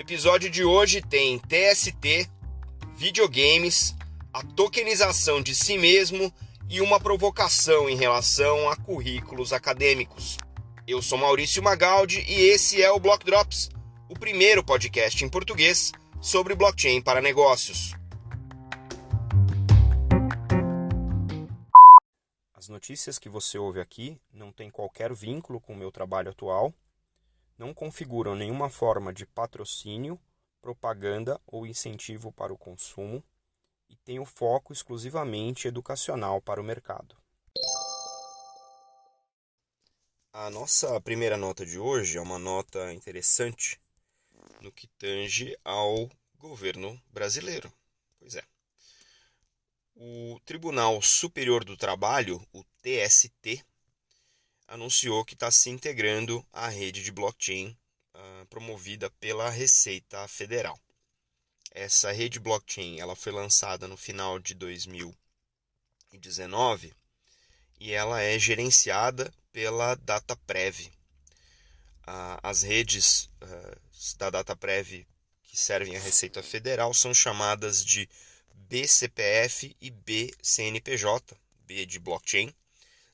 episódio de hoje tem TST, videogames, a tokenização de si mesmo e uma provocação em relação a currículos acadêmicos. Eu sou Maurício Magaldi e esse é o Block Drops, o primeiro podcast em português sobre blockchain para negócios. As notícias que você ouve aqui não têm qualquer vínculo com o meu trabalho atual, não configuram nenhuma forma de patrocínio, propaganda ou incentivo para o consumo e têm o foco exclusivamente educacional para o mercado. A nossa primeira nota de hoje é uma nota interessante no que tange ao governo brasileiro. Pois é. O Tribunal Superior do Trabalho, o TST, anunciou que está se integrando à rede de blockchain promovida pela Receita Federal. Essa rede blockchain ela foi lançada no final de 2019 e ela é gerenciada pela DataPrev. As redes da DataPrev que servem à Receita Federal são chamadas de BCPF e BCNPJ, B de blockchain.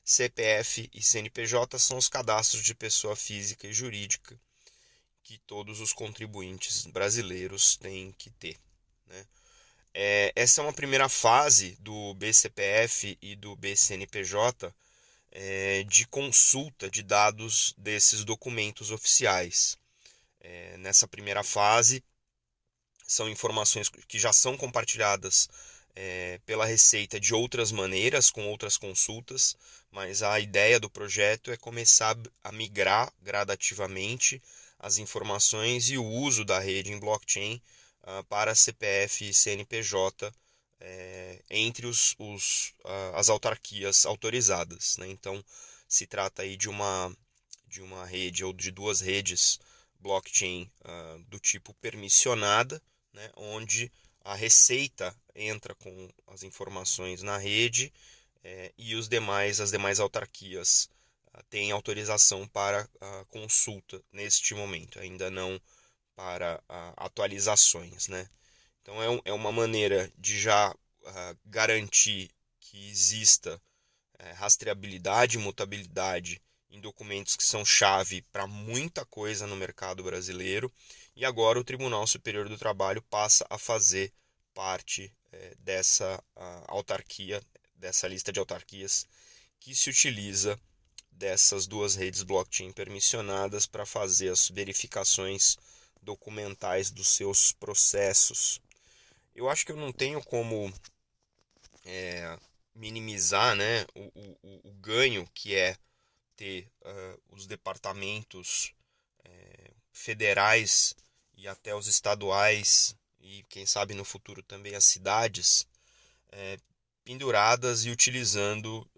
CPF e CNPJ são os cadastros de pessoa física e jurídica que todos os contribuintes brasileiros têm que ter, né? Essa é uma primeira fase do BCPF e do BCNPJ de consulta de dados desses documentos oficiais. Nessa primeira fase, são informações que já são compartilhadas pela Receita de outras maneiras, com outras consultas, mas a ideia do projeto é começar a migrar gradativamente as informações e o uso da rede em blockchain para CPF e CNPJ entre as autarquias autorizadas, né? Então, se trata aí de uma rede ou de duas redes blockchain do tipo permissionada, né? Onde a Receita entra com as informações na rede e as demais autarquias têm autorização para consulta neste momento, ainda não para atualizações, né? Então é uma maneira de já garantir que exista rastreabilidade e mutabilidade em documentos que são chave para muita coisa no mercado brasileiro. E agora o Tribunal Superior do Trabalho passa a fazer parte dessa autarquia, dessa lista de autarquias que se utiliza dessas duas redes blockchain permissionadas para fazer as verificações documentais dos seus processos. Eu acho que eu não tenho como minimizar, né, o ganho que é ter os departamentos federais e até os estaduais e quem sabe no futuro também as cidades penduradas e utilizando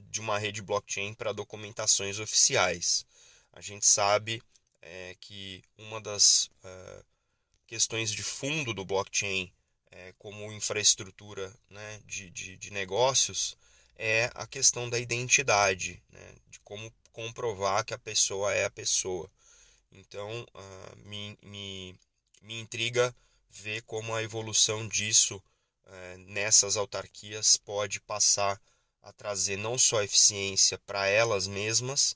de uma rede blockchain para documentações oficiais. A gente sabe que uma das questões de fundo do blockchain como infraestrutura, né, de negócios é a questão da identidade, né, de como comprovar que a pessoa é a pessoa. Então, me intriga ver como a evolução disso nessas autarquias pode passar a trazer não só eficiência para elas mesmas,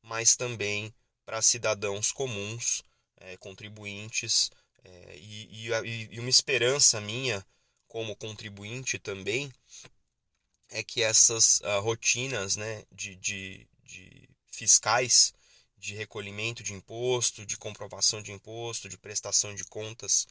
mas também para cidadãos comuns, contribuintes, e uma esperança minha como contribuinte também é que essas rotinas, né, de fiscais de recolhimento de imposto, de comprovação de imposto, de prestação de contas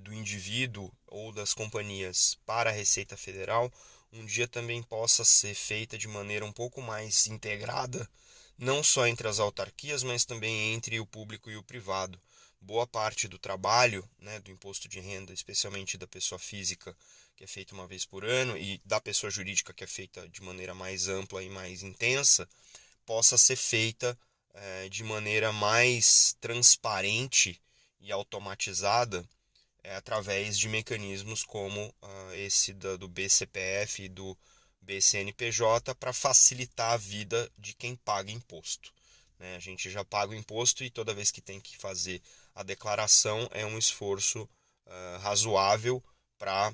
do indivíduo ou das companhias para a Receita Federal, um dia também possa ser feita de maneira um pouco mais integrada, não só entre as autarquias, mas também entre o público e o privado. Boa parte do trabalho, né, do imposto de renda, especialmente da pessoa física, que é feita uma vez por ano, e da pessoa jurídica, que é feita de maneira mais ampla e mais intensa, possa ser feita de maneira mais transparente e automatizada através de mecanismos como esse do BCPF e do BCNPJ para facilitar a vida de quem paga imposto. né? A gente já paga o imposto e toda vez que tem que fazer a declaração é um esforço razoável para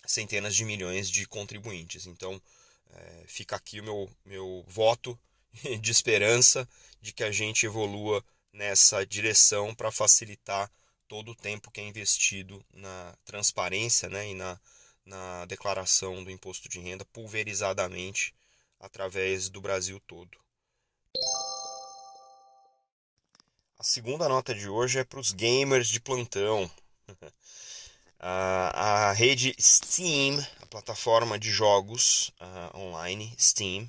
centenas de milhões de contribuintes. Então, fica aqui o meu voto de esperança de que a gente evolua nessa direção para facilitar todo o tempo que é investido na transparência, né, e na declaração do imposto de renda pulverizadamente através do Brasil todo. A segunda nota de hoje é para os gamers de plantão. A rede Steam, a plataforma de jogos online Steam,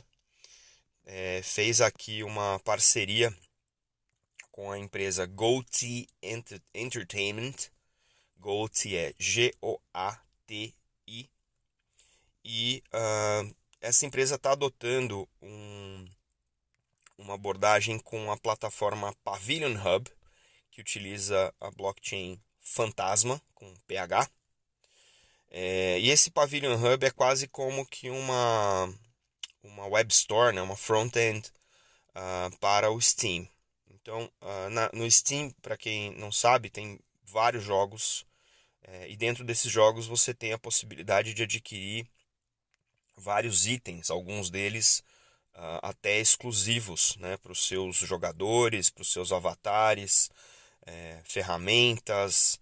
fez aqui uma parceria com a empresa GOTY Entertainment. GOTY é GOATI. E essa empresa está adotando uma abordagem com a plataforma Pavilion Hub, que utiliza a blockchain Fantasma, com PH. E esse Pavilion Hub é quase como que uma web store, né, uma front-end para o Steam. Então, no Steam, para quem não sabe, tem vários jogos, e dentro desses jogos você tem a possibilidade de adquirir vários itens, alguns deles até exclusivos, né, para os seus jogadores, para os seus avatares, ferramentas,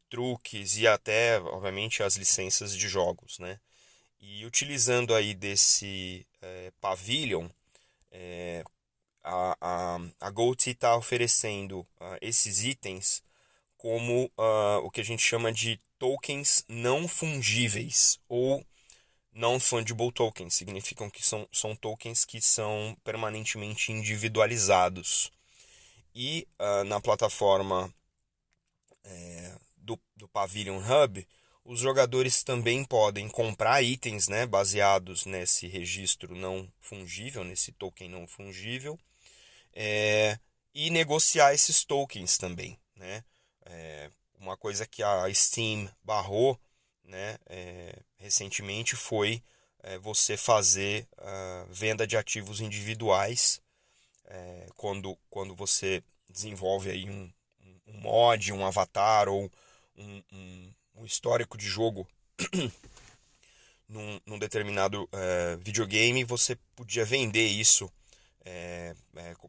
truques e até, obviamente, as licenças de jogos, né? E utilizando aí desse Pavilion, a GOTY está oferecendo esses itens como o que a gente chama de tokens não fungíveis ou non-fungible tokens. Significam que são tokens que são permanentemente individualizados. E na plataforma do Pavilion Hub, os jogadores também podem comprar itens, né, baseados nesse registro não fungível, nesse token não fungível, e negociar esses tokens também, né? Uma coisa que a Steam barrou, né, recentemente foi você fazer venda de ativos individuais quando você desenvolve aí um mod, um avatar ou um histórico de jogo num determinado videogame, você podia vender isso,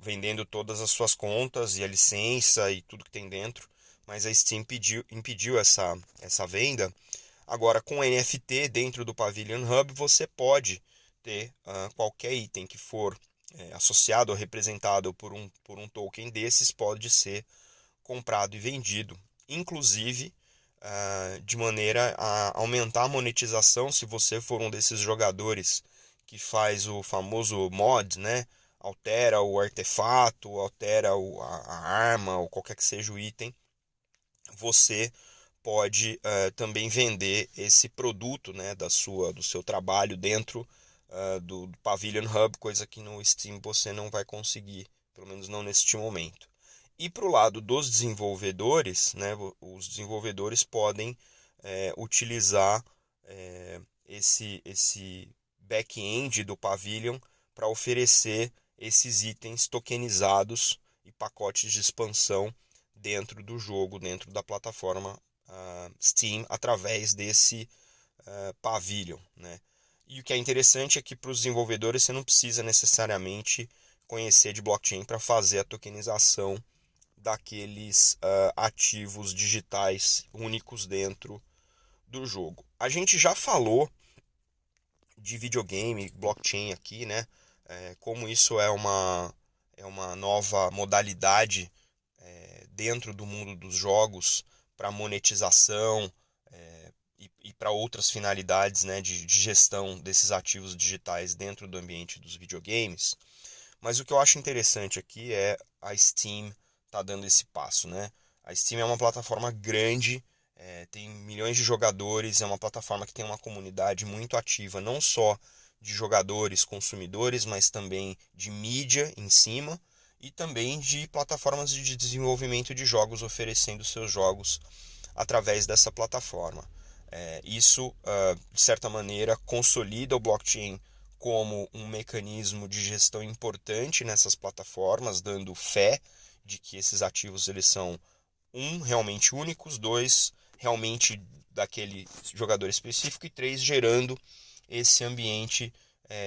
vendendo todas as suas contas e a licença e tudo que tem dentro, mas a Steam impediu essa venda. Agora, com NFT dentro do Pavilion Hub, você pode ter qualquer item que for associado ou representado por um token desses, pode ser comprado e vendido, inclusive de maneira a aumentar a monetização. Se você for um desses jogadores que faz o famoso mod, né? Altera o artefato, altera a arma ou qualquer que seja o item, você pode também vender esse produto, né, do seu trabalho dentro do Pavilion Hub, coisa que no Steam você não vai conseguir, pelo menos não neste momento. E para o lado dos desenvolvedores, né, os desenvolvedores podem utilizar esse back-end do Pavilion para oferecer esses itens tokenizados e pacotes de expansão dentro do jogo, dentro da plataforma Steam, através desse Pavilion, né? E o que é interessante é que para os desenvolvedores você não precisa necessariamente conhecer de blockchain para fazer a tokenização daqueles ativos digitais únicos dentro do jogo. A gente já falou de videogame, blockchain aqui, né? Como isso é uma nova modalidade dentro do mundo dos jogos para monetização e para outras finalidades, né, de gestão desses ativos digitais dentro do ambiente dos videogames. Mas o que eu acho interessante aqui é a Steam tá dando esse passo, né? A Steam é uma plataforma grande, tem milhões de jogadores, é uma plataforma que tem uma comunidade muito ativa, não só de jogadores, consumidores, mas também de mídia em cima e também de plataformas de desenvolvimento de jogos oferecendo seus jogos através dessa plataforma. Isso, de certa maneira, consolida o blockchain como um mecanismo de gestão importante nessas plataformas, dando fé de que esses ativos eles são, um, realmente únicos, dois, realmente daquele jogador específico, e três, gerando esse ambiente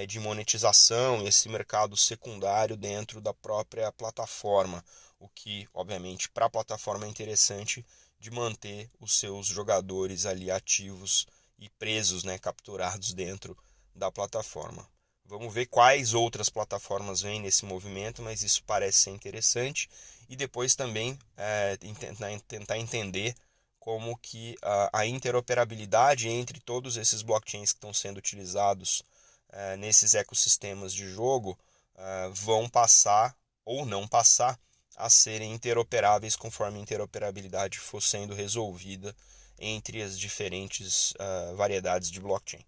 de monetização, esse mercado secundário dentro da própria plataforma, o que, obviamente, para a plataforma é interessante de manter os seus jogadores ali ativos e presos, né, capturados dentro da plataforma. Vamos ver quais outras plataformas vêm nesse movimento, mas isso parece ser interessante. E depois também tentar entender como que a interoperabilidade entre todos esses blockchains que estão sendo utilizados nesses ecossistemas de jogo vão passar ou não passar a serem interoperáveis conforme a interoperabilidade for sendo resolvida entre as diferentes variedades de blockchain.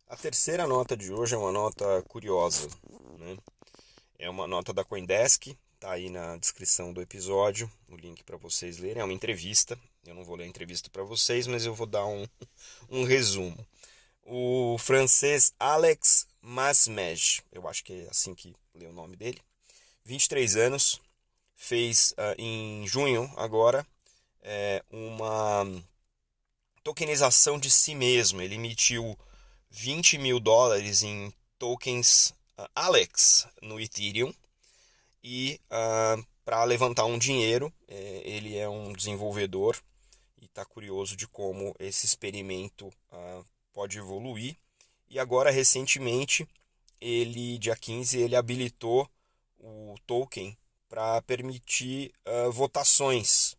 A terceira nota de hoje é uma nota curiosa, né? É uma nota da CoinDesk, tá aí na descrição do episódio, o link para vocês lerem. É uma entrevista, eu não vou ler a entrevista para vocês, mas eu vou dar um resumo. O francês Alex Masmej, eu acho que é assim que lê o nome dele, 23 anos, fez em junho agora uma tokenização de si mesmo. Ele emitiu $20 mil em tokens Alex no Ethereum e para levantar um dinheiro. Ele é um desenvolvedor e está curioso de como esse experimento pode evoluir. E agora, recentemente, dia 15, ele habilitou o token para permitir votações.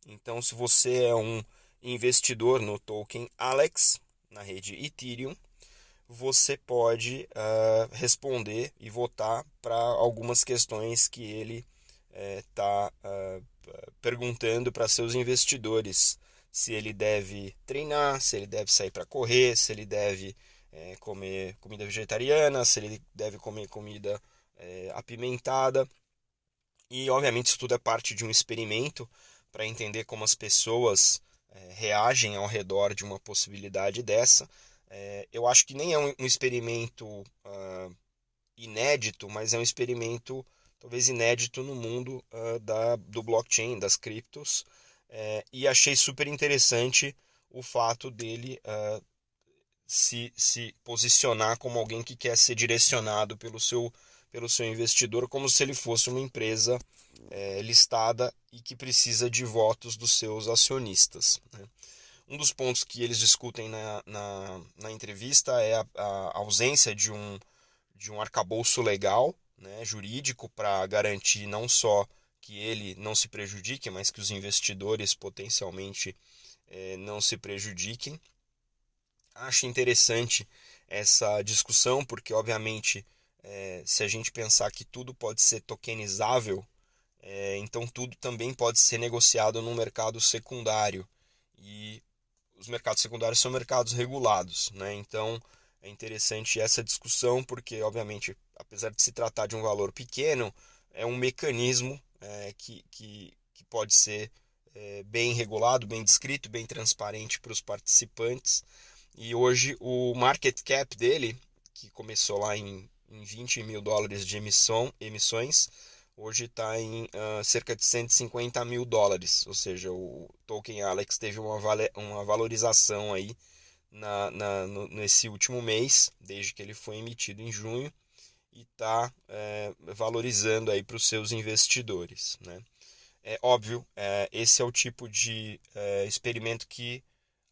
Então, se você é um investidor no token Alex, na rede Ethereum, você pode responder e votar para algumas questões que ele está perguntando para seus investidores. Se ele deve treinar, se ele deve sair para correr, se ele deve comer comida vegetariana, se ele deve comer comida apimentada. E, obviamente, isso tudo é parte de um experimento para entender como as pessoas reagem ao redor de uma possibilidade dessa. Eu acho que nem é um experimento inédito, mas é um experimento talvez inédito no mundo do blockchain, das criptos. E achei super interessante o fato dele se posicionar como alguém que quer ser direcionado pelo seu investidor, como se ele fosse uma empresa listada e que precisa de votos dos seus acionistas, né? Um dos pontos que eles discutem na entrevista é a ausência de um arcabouço legal, né, jurídico, para garantir não só que ele não se prejudique, mas que os investidores potencialmente não se prejudiquem. Acho interessante essa discussão, porque, obviamente, se a gente pensar que tudo pode ser tokenizável, então tudo também pode ser negociado no mercado secundário. E os mercados secundários são mercados regulados, né? Então é interessante essa discussão, porque, obviamente, apesar de se tratar de um valor pequeno, é um mecanismo que pode ser bem regulado, bem descrito, bem transparente para os participantes. E hoje o market cap dele, que começou lá em $20 mil de emissões, hoje está em cerca de $150 mil, ou seja, o token Alex teve uma valorização aí nesse último mês, desde que ele foi emitido em junho, e está valorizando aí para os seus investidores, né? É óbvio, esse é o tipo de experimento que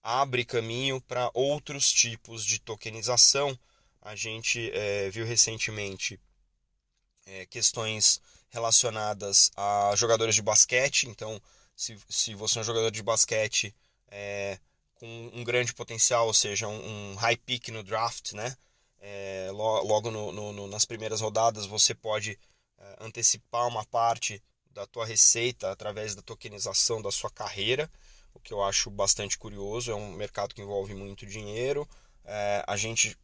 abre caminho para outros tipos de tokenização. A gente viu recentemente questões relacionadas a jogadores de basquete. Então, se você é um jogador de basquete com um grande potencial, ou seja, um high pick no draft, né? Logo nas primeiras rodadas você pode antecipar uma parte da tua receita através da tokenização da sua carreira, o que eu acho bastante curioso. É um mercado que envolve muito dinheiro. A gente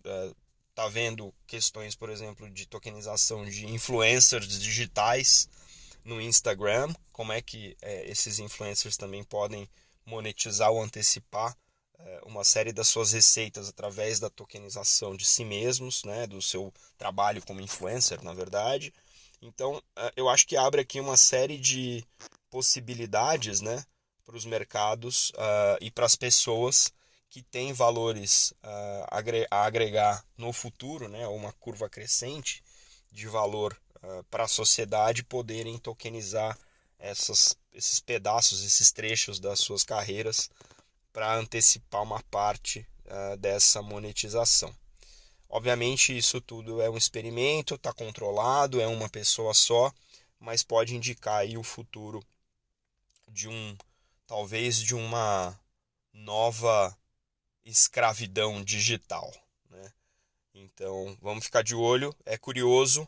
está vendo questões, por exemplo, de tokenização de influencers digitais no Instagram, como é que esses influencers também podem monetizar ou antecipar uma série das suas receitas através da tokenização de si mesmos, né, do seu trabalho como influencer, na verdade. Então, eu acho que abre aqui uma série de possibilidades, né, para os mercados e para as pessoas que têm valores a agregar no futuro, né, uma curva crescente de valor para a sociedade, poderem tokenizar esses pedaços, esses trechos das suas carreiras para antecipar uma parte dessa monetização. Obviamente, isso tudo é um experimento, está controlado, é uma pessoa só, mas pode indicar aí o futuro de talvez de uma nova escravidão digital, né? Então, vamos ficar de olho, é curioso,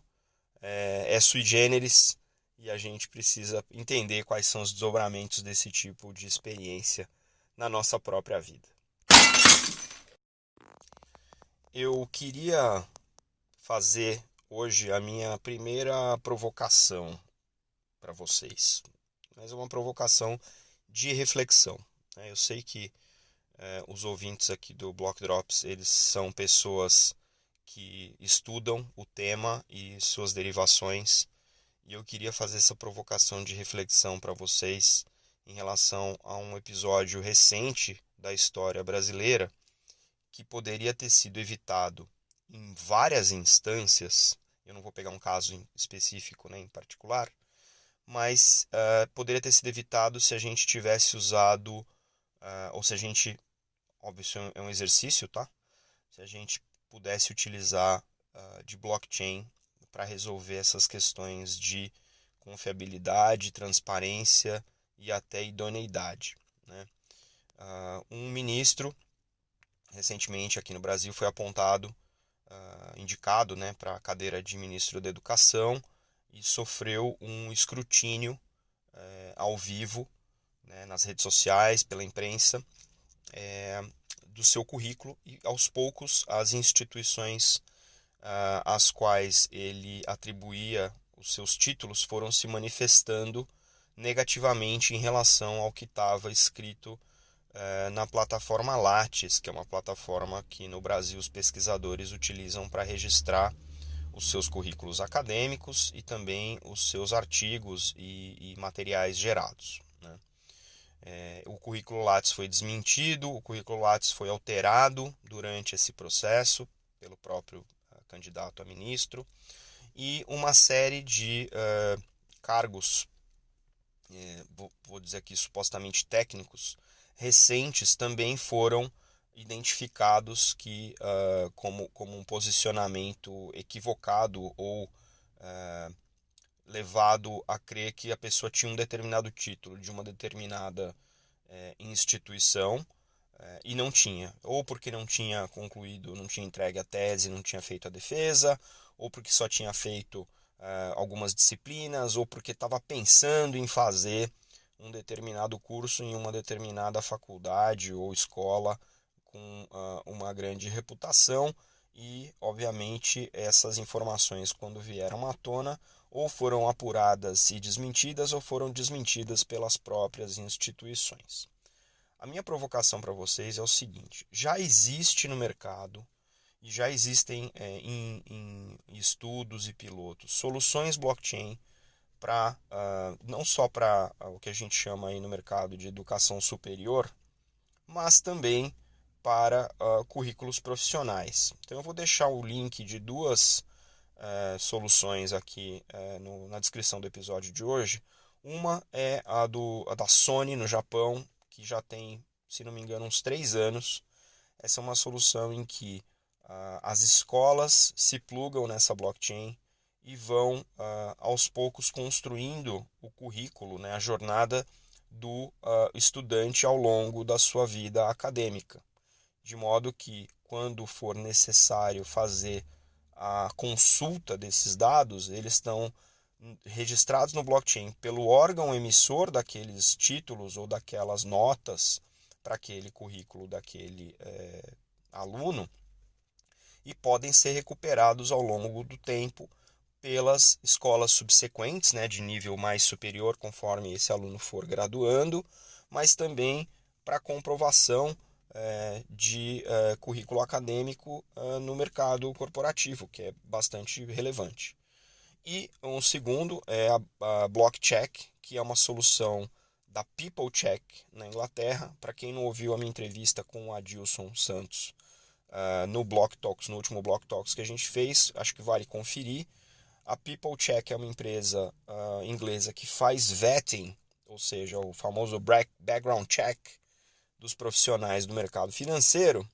é sui generis, e a gente precisa entender quais são os desdobramentos desse tipo de experiência na nossa própria vida. Eu queria fazer hoje a minha primeira provocação para vocês, mas é uma provocação de reflexão. Eu sei que os ouvintes aqui do Block Drops, eles são pessoas que estudam o tema e suas derivações, e eu queria fazer essa provocação de reflexão para vocês em relação a um episódio recente da história brasileira que poderia ter sido evitado em várias instâncias. Eu não vou pegar um caso específico, né, em particular, mas poderia ter sido evitado se a gente tivesse usado, ou se a gente, óbvio, isso é um exercício, tá? Se a gente pudesse utilizar de blockchain para resolver essas questões de confiabilidade, transparência e até idoneidade, né? Um ministro recentemente aqui no Brasil foi apontado, indicado, né, para a cadeira de ministro da Educação e sofreu um escrutínio ao vivo, né, nas redes sociais, pela imprensa, do seu currículo, e aos poucos as instituições às quais ele atribuía os seus títulos foram se manifestando negativamente em relação ao que estava escrito na plataforma Lattes, que é uma plataforma que no Brasil os pesquisadores utilizam para registrar os seus currículos acadêmicos e também os seus artigos e materiais gerados, né? O currículo Lattes foi desmentido, o currículo Lattes foi alterado durante esse processo pelo próprio candidato a ministro, e uma série de cargos, vou dizer aqui supostamente técnicos, recentes também foram identificados como um posicionamento equivocado ou levado a crer que a pessoa tinha um determinado título de uma determinada instituição e não tinha, ou porque não tinha concluído, não tinha entregue a tese, não tinha feito a defesa, ou porque só tinha feito algumas disciplinas, ou porque estava pensando em fazer um determinado curso em uma determinada faculdade ou escola com uma grande reputação. E, obviamente, essas informações, quando vieram à tona, ou foram apuradas e desmentidas, ou foram desmentidas pelas próprias instituições. A minha provocação para vocês é o seguinte: já existe no mercado e já existem em estudos e pilotos soluções blockchain para não só para o que a gente chama aí no mercado de educação superior, mas também para currículos profissionais. Então eu vou deixar o link de duas soluções aqui na descrição do episódio de hoje. Uma é a da Sony no Japão, que já tem, se não me engano, uns 3 anos. Essa é uma solução em que as escolas se plugam nessa blockchain e vão aos poucos construindo o currículo, né, a jornada do estudante ao longo da sua vida acadêmica, de modo que quando for necessário fazer a consulta desses dados, eles estão registrados no blockchain pelo órgão emissor daqueles títulos ou daquelas notas para aquele currículo daquele aluno, e podem ser recuperados ao longo do tempo pelas escolas subsequentes, né, de nível mais superior, conforme esse aluno for graduando, mas também para comprovação de currículo acadêmico no mercado corporativo, que é bastante relevante. E um segundo é a BlockCheck, que é uma solução da PeopleCheck na Inglaterra. Para quem não ouviu a minha entrevista com o Adilson Santos no Block Talks, no último Block Talks que a gente fez, acho que vale conferir. A PeopleCheck é uma empresa inglesa que faz vetting, ou seja, o famoso background check dos profissionais do mercado financeiro,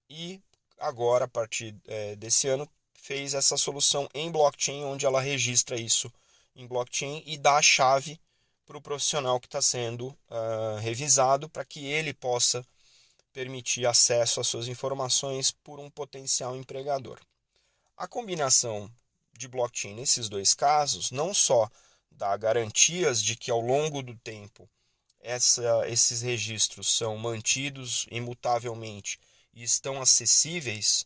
e agora, a partir desse ano, fez essa solução em blockchain, onde ela registra isso em blockchain e dá a chave para o profissional que está sendo revisado, para que ele possa permitir acesso às suas informações por um potencial empregador. A combinação de blockchain nesses dois casos não só dá garantias de que ao longo do tempo esses registros são mantidos imutavelmente e estão acessíveis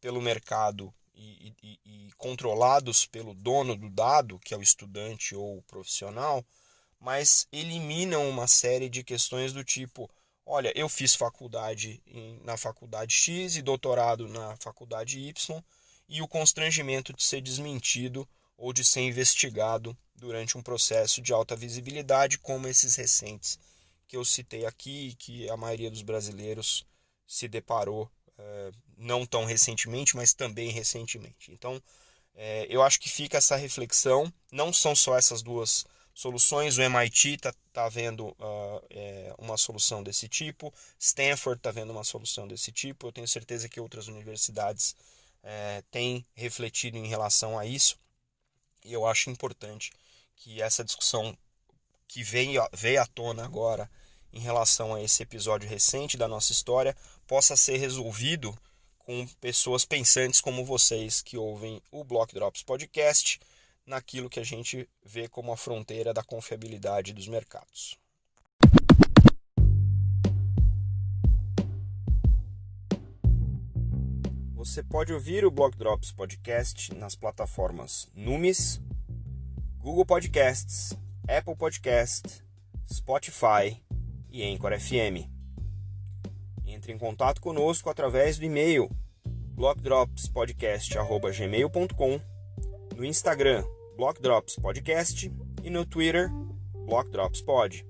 pelo mercado e controlados pelo dono do dado, que é o estudante ou o profissional, mas eliminam uma série de questões do tipo: olha, eu fiz faculdade na faculdade X e doutorado na faculdade Y, e o constrangimento de ser desmentido ou de ser investigado durante um processo de alta visibilidade, como esses recentes que eu citei aqui e que a maioria dos brasileiros se deparou não tão recentemente, mas também recentemente. Então, eu acho que fica essa reflexão. Não são só essas duas soluções. O MIT está vendo uma solução desse tipo, Stanford está vendo uma solução desse tipo. Eu tenho certeza que outras universidades têm refletido em relação a isso, e eu acho importante que essa discussão que veio à tona agora em relação a esse episódio recente da nossa história possa ser resolvido com pessoas pensantes como vocês que ouvem o Block Drops Podcast, naquilo que a gente vê como a fronteira da confiabilidade dos mercados. Você pode ouvir o Block Drops Podcast nas plataformas Numis, Google Podcasts, Apple Podcasts, Spotify e Anchor FM. Entre em contato conosco através do e-mail blockdropspodcast@gmail.com, no Instagram Block Drops Podcast e no Twitter Block Drops Pod.